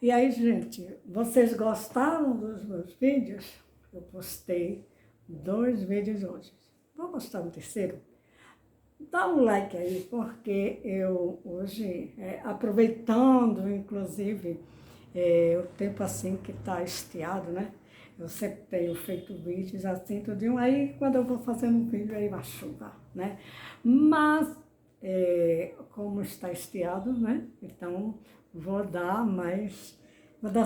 E aí, gente, vocês gostaram dos meus vídeos? Eu postei 2 vídeos hoje. Vou postar um terceiro? Dá um like aí, porque eu hoje, aproveitando inclusive o tempo assim que está estiado, né? Eu sempre tenho feito vídeos assim, tudinho. Aí quando eu vou fazendo um vídeo, aí vai chuva, né? Mas, como está estiado, né? Então vou dar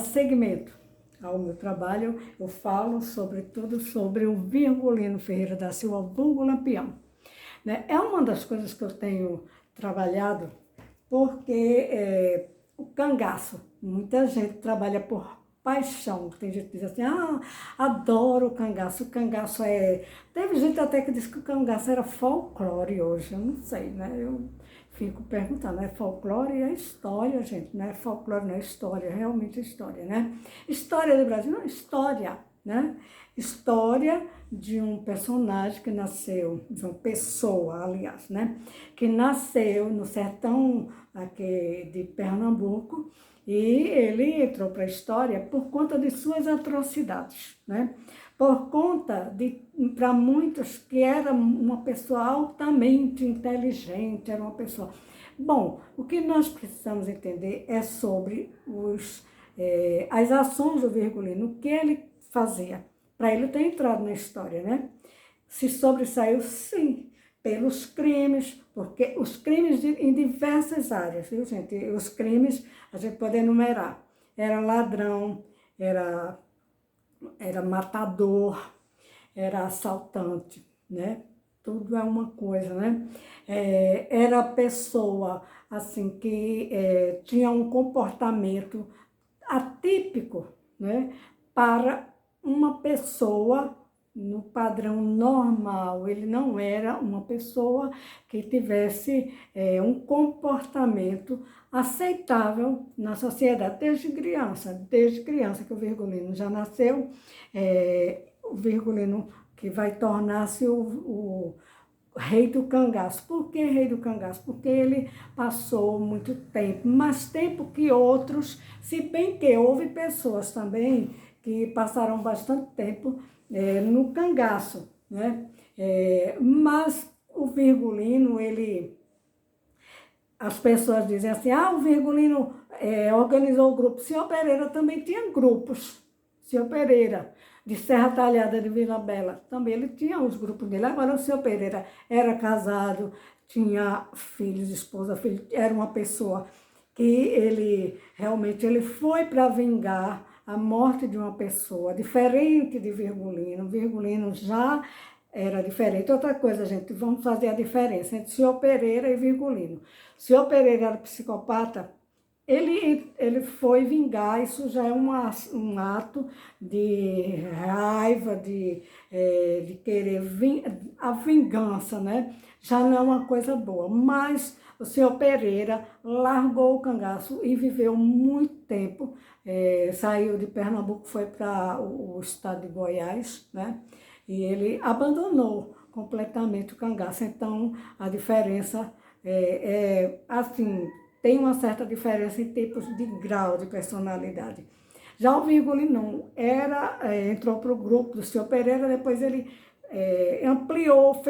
seguimento ao meu trabalho. Eu falo sobretudo sobre o Virgulino Ferreira da Silva, vulgo Lampião, né? É uma das coisas que eu tenho trabalhado, porque o cangaço, muita gente trabalha por paixão. Tem gente que diz assim, adoro o cangaço. O cangaço é... Teve gente até que disse que o cangaço era folclore hoje, eu não sei, né? Eu fico perguntando, é folclore e é história, gente, não é folclore, não é história, realmente é história, né? História do Brasil, não, história, né? História de um personagem que nasceu, de uma pessoa, aliás, né? Que nasceu no sertão aqui de Pernambuco e ele entrou para a história por conta de suas atrocidades, né? Por conta de, para muitos, que era uma pessoa altamente inteligente, era uma pessoa... Bom, o que nós precisamos entender é sobre as ações do Virgulino, o que ele fazia, para ele ter entrado na história, né? Se sobressaiu, sim, pelos crimes, porque os crimes em diversas áreas, viu, gente? Os crimes, a gente pode enumerar. Era ladrão, era matador, era assaltante, né? Tudo é uma coisa, né? Era pessoa, assim, que tinha um comportamento atípico, né? Para uma pessoa no padrão normal. Ele não era uma pessoa que tivesse um comportamento aceitável na sociedade desde criança que o Virgulino já nasceu, o Virgulino que vai tornar-se o rei do cangaço. Por que rei do cangaço? Porque ele passou muito tempo, mais tempo que outros, se bem que houve pessoas também que passaram bastante tempo no cangaço, né? Mas o Virgulino, as pessoas dizem assim, o Virgulino organizou o grupo. Senhor Pereira também tinha grupos. Senhor Pereira, de Serra Talhada de Vila Bela, também ele tinha os grupos dele. Agora o senhor Pereira era casado, tinha filhos, esposa, filho, era uma pessoa que ele realmente ele foi para vingar a morte de uma pessoa, diferente de Virgulino. Virgulino já era diferente. Outra coisa, gente, vamos fazer a diferença entre o senhor Pereira e Virgulino. O senhor Pereira era psicopata, ele foi vingar, isso já é um ato de raiva, de querer a vingança, né? Já não é uma coisa boa, mas o senhor Pereira largou o cangaço e viveu muito tempo, saiu de Pernambuco, foi para o estado de Goiás, né? E ele abandonou completamente o cangaço. Então, a diferença assim, tem uma certa diferença em tipos de grau de personalidade. Já o Virgulino entrou para o grupo do senhor Pereira, depois ele ampliou,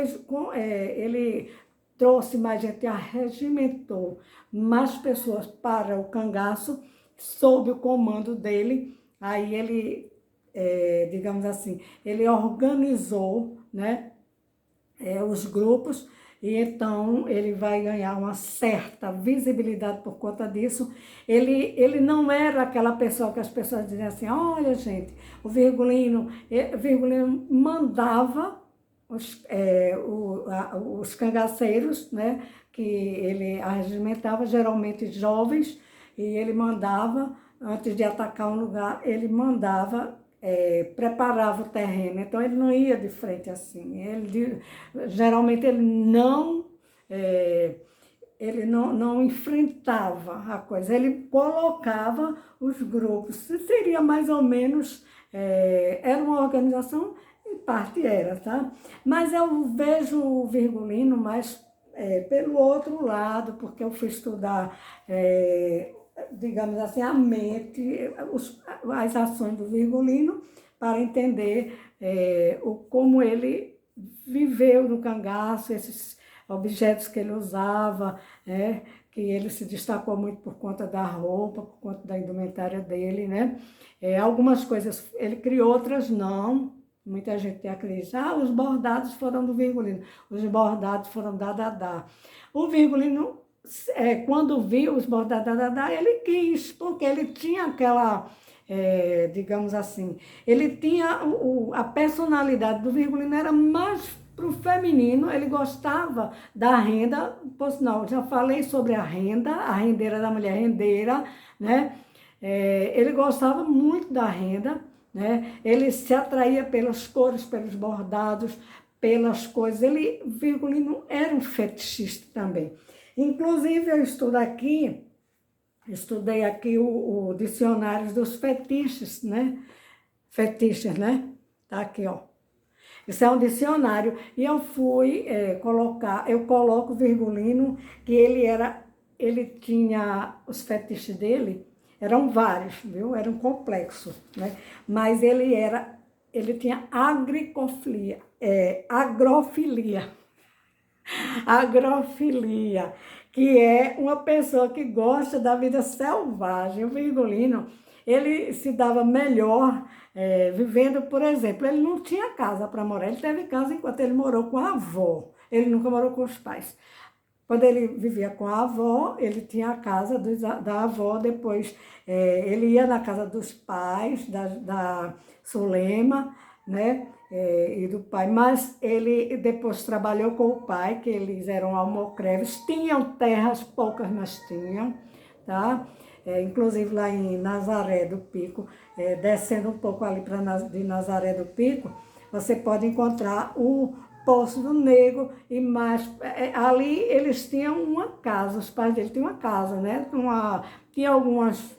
ele trouxe mais gente, arregimentou mais pessoas para o cangaço, sob o comando dele. Aí ele, digamos assim, ele organizou, né, os grupos, e então ele vai ganhar uma certa visibilidade por conta disso. Ele não era aquela pessoa que as pessoas diziam assim, olha gente, o Virgulino mandava os cangaceiros, né, que ele arregimentava, geralmente jovens, e ele mandava, antes de atacar um lugar, ele mandava preparava o terreno, então ele não ia de frente assim. Geralmente ele não enfrentava a coisa, ele colocava os grupos. Seria mais ou menos, era uma organização, em parte era, tá? Mas eu vejo o Virgulino mais pelo outro lado, porque eu fui estudar digamos assim, a mente, as ações do Virgulino para entender como ele viveu no cangaço, esses objetos que ele usava, que ele se destacou muito por conta da roupa, por conta da indumentária dele, né? Algumas coisas ele criou, outras não. Muita gente acredita, os bordados foram do Virgulino, os bordados foram da Dadá. O Virgulino, quando viu os bordados da Dadá, ele quis, porque ele tinha aquela, digamos assim, ele tinha a personalidade do Virgulino era mais para o feminino, ele gostava da renda, por sinal, já falei sobre a renda, a rendeira da mulher rendeira, né? Ele gostava muito da renda, né? Ele se atraía pelas cores, pelos bordados, pelas coisas. Ele, Virgulino, era um fetichista também. Inclusive, eu estudei aqui o dicionário dos fetiches, né? Fetiches, né? Tá aqui, ó. Isso é um dicionário. E eu fui eu coloco Virgulino, que ele tinha, os fetiches dele, eram vários, viu? Era um complexo, né? Mas ele tinha agrofilia, agrofilia, que é uma pessoa que gosta da vida selvagem. O Virgulino, ele se dava melhor vivendo, por exemplo, ele não tinha casa para morar, ele teve casa enquanto ele morou com a avó, ele nunca morou com os pais. Quando ele vivia com a avó, ele tinha a casa da avó, depois ele ia na casa dos pais, da Sulema, né, e do pai, mas ele depois trabalhou com o pai, que eles eram almocreves, tinham terras, poucas, mas tinham, tá? Inclusive lá em Nazaré do Pico, descendo um pouco ali de Nazaré do Pico, você pode encontrar o Poço do Negro, e mais, ali eles tinham uma casa, os pais dele tinham uma casa, né? Tinha algumas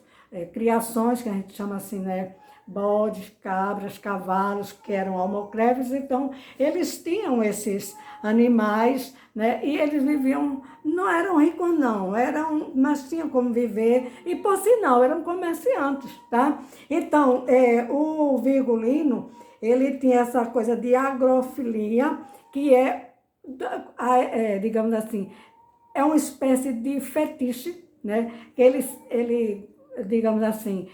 criações, que a gente chama assim, né? Bodes, cabras, cavalos, que eram almocreves, então eles tinham esses animais, né? E eles viviam, não eram ricos não, mas tinham como viver, e por sinal, eram comerciantes, tá? Então, o Virgulino, ele tinha essa coisa de agrofilia, que digamos assim, é uma espécie de fetiche, né? Ele digamos assim,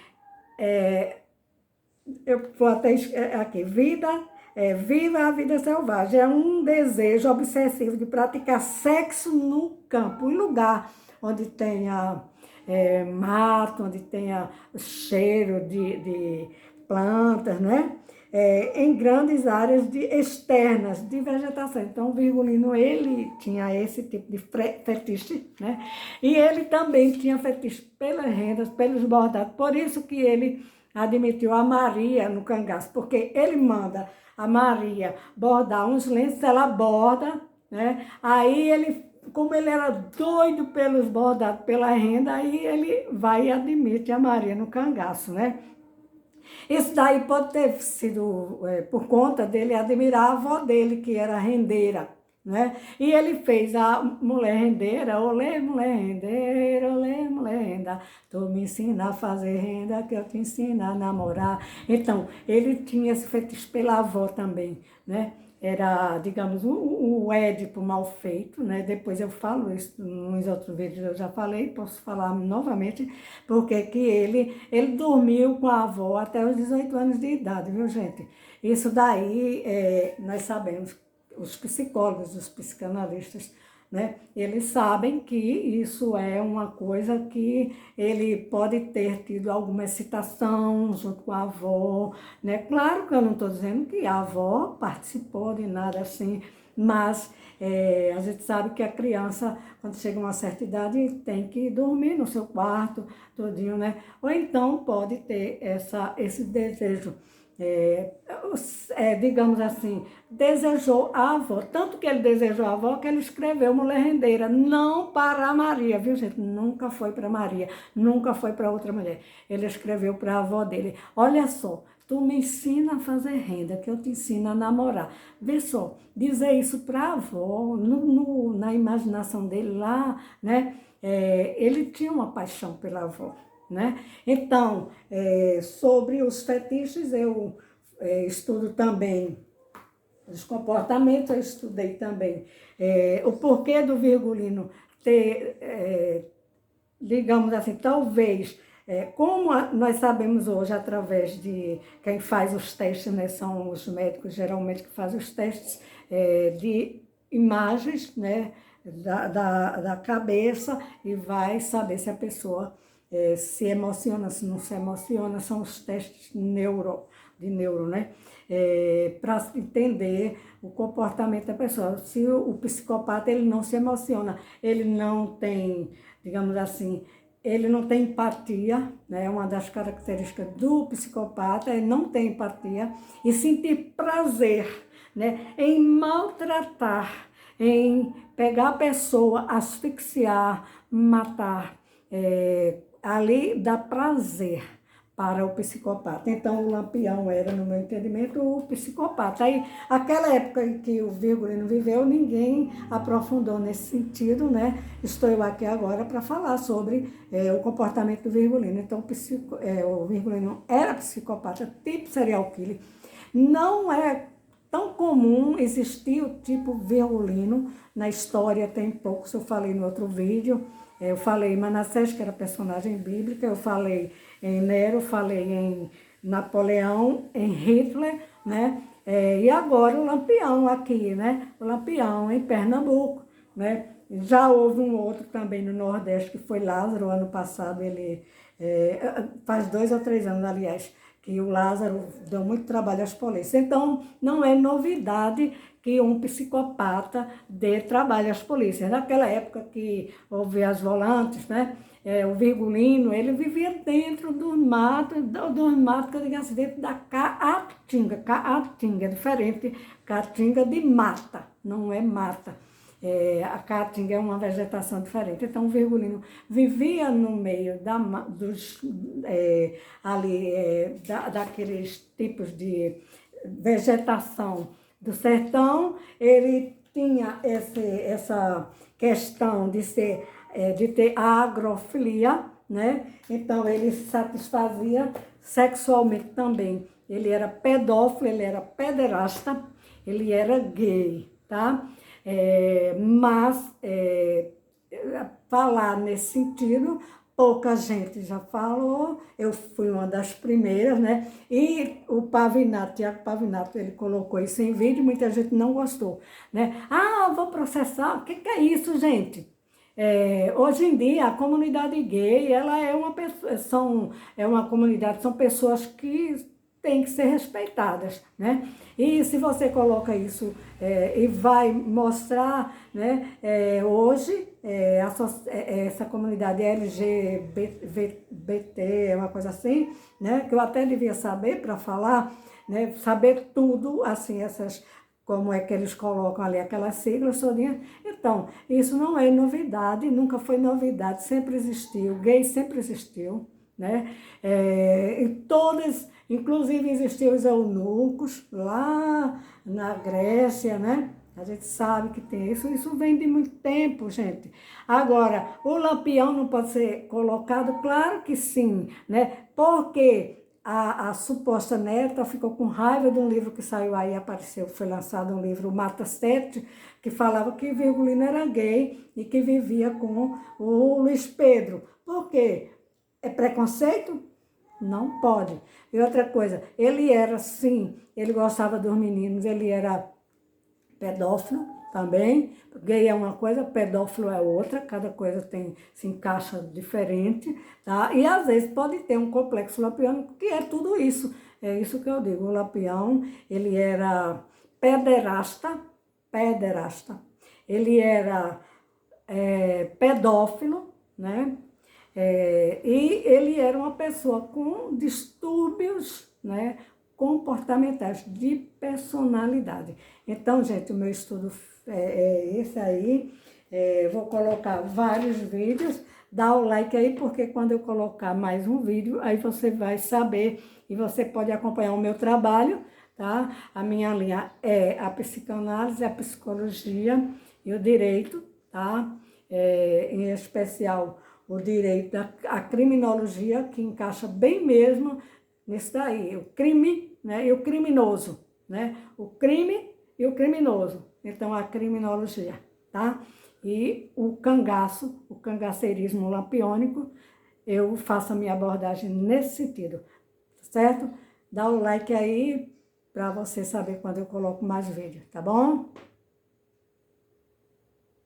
eu vou até aqui, viva a vida selvagem, é um desejo obsessivo de praticar sexo no campo, em lugar onde tenha mato, onde tenha cheiro de plantas, né? Em grandes áreas externas de vegetação. Então, o Virgulino, ele tinha esse tipo de fetiche, né? E ele também tinha fetiche pelas rendas, pelos bordados, por isso que ele admitiu a Maria no cangaço, porque ele manda a Maria bordar uns lenços, ela borda, né? Aí como ele era doido pelos bordados, pela renda, aí ele vai e admite a Maria no cangaço, né? Isso daí pode ter sido por conta dele admirar a avó dele, que era rendeira, né? E ele fez a mulher rendeira, olê, mulher rendeira, olê, mulher renda, tu me ensina a fazer renda, que eu te ensino a namorar. Então, ele tinha esse fetiche pela avó também, né? Era, digamos, o Édipo mal feito, né? Depois eu falo isso nos outros vídeos, eu já falei, posso falar novamente, porque que ele dormiu com a avó até os 18 anos de idade, viu, gente? Isso daí, nós sabemos, os psicólogos, os psicanalistas, né? Eles sabem que isso é uma coisa que ele pode ter tido alguma excitação junto com a avó, né? Claro que eu não estou dizendo que a avó participou de nada assim, mas a gente sabe que a criança, quando chega a uma certa idade, tem que dormir no seu quarto, todinho, né? Ou então pode ter esse desejo, digamos assim, desejou a avó. Tanto que ele desejou a avó que ele escreveu Mulher Rendeira, não para a Maria, viu, gente? Nunca foi para Maria, nunca foi para outra mulher. Ele escreveu para a avó dele. Olha só, tu me ensina a fazer renda, que eu te ensino a namorar. Vê só, dizer isso para a avó, na imaginação dele lá, né? ele tinha uma paixão pela avó, né? Então, sobre os fetiches, eu estudo também os comportamentos, eu estudei também o porquê do Virgulino ter, digamos assim, talvez, como nós sabemos hoje, através de quem faz os testes, né, são os médicos geralmente que fazem os testes de imagens, né, da cabeça, e vai saber se a pessoa se emociona, se não se emociona, são os testes de neuro, né? Para entender o comportamento da pessoa. Se o psicopata ele não se emociona, ele não tem, digamos assim, ele não tem empatia, né? Uma das características do psicopata é não ter empatia e sentir prazer, né, em maltratar, em pegar a pessoa, asfixiar, matar. Ali dá prazer para o psicopata. Então, o Lampião era, no meu entendimento, o psicopata. Aí, aquela época em que o Virgulino viveu, ninguém aprofundou nesse sentido, né? Estou eu aqui agora para falar sobre o comportamento do Virgulino. Então, o Virgulino era psicopata, tipo serial killer. Não é tão comum existir o tipo Virgulino na história, tem poucos, eu falei no outro vídeo. Eu falei em Manassés, que era personagem bíblica, eu falei em Nero, eu falei em Napoleão, em Hitler, né? E agora o Lampião aqui, né? O Lampião em Pernambuco, né? Já houve um outro também no Nordeste, que foi Lázaro, ano passado, ele faz 2 ou 3 anos, aliás, que o Lázaro deu muito trabalho às polícias. Então, não é novidade que um psicopata dê trabalho às polícias. Naquela época que houve as volantes, né? O Virgulino, ele vivia dentro dos matos, que eu digo assim, dentro da caatinga. Caatinga é diferente, caatinga de mata, não é mata. A caatinga é uma vegetação diferente. Então, o Virgulino vivia no meio daqueles tipos de vegetação do sertão. Ele tinha essa questão de ter a agrofilia, né? Então, ele se satisfazia sexualmente também. Ele era pedófilo, ele era pederasta, ele era gay, tá? Mas falar nesse sentido, pouca gente já falou, eu fui uma das primeiras, né? E o Pavinato, Tiago Pavinato, ele colocou isso em vídeo, muita gente não gostou, né? Ah, vou processar, o que é isso, gente? Hoje em dia, a comunidade gay, ela é uma comunidade, são pessoas que têm que ser respeitadas, né? E se você coloca isso e vai mostrar, né, hoje, essa comunidade LGBT, é uma coisa assim, né, que eu até devia saber para falar, né, saber tudo, assim, como é que eles colocam ali aquelas siglas todinhas. Então, isso não é novidade, nunca foi novidade, sempre existiu, gay sempre existiu, né? E todas, inclusive existiam os eunucos lá na Grécia, né? A gente sabe que tem isso vem de muito tempo, gente. Agora, o Lampião não pode ser colocado? Claro que sim, né? Porque a suposta neta ficou com raiva de um livro que saiu aí, foi lançado um livro, Mata Sete, que falava que Virgulino era gay e que vivia com o Luiz Pedro. Por quê? É preconceito? Não pode. E outra coisa, ele era, sim, ele gostava dos meninos, ele era pedófilo também. Gay é uma coisa, pedófilo é outra, cada coisa se encaixa diferente, tá? E às vezes pode ter um complexo lampião, que é tudo isso. É isso que eu digo, o Lampião, ele era pederasta, ele era pedófilo, né? E ele era uma pessoa com distúrbios, né, comportamentais, de personalidade. Então, gente, o meu estudo é esse aí. Vou colocar vários vídeos. Dá o like aí, porque quando eu colocar mais um vídeo, aí você vai saber e você pode acompanhar o meu trabalho, tá? A minha linha é a psicanálise, a psicologia e o direito, tá? em especial o direito à criminologia, que encaixa bem mesmo nisso daí, o crime, né, e o criminoso, né, o crime e o criminoso, então a criminologia, tá? E o cangaço, o cangaceirismo lampiônico, eu faço a minha abordagem nesse sentido, certo? Dá o like aí para você saber quando eu coloco mais vídeo, tá bom?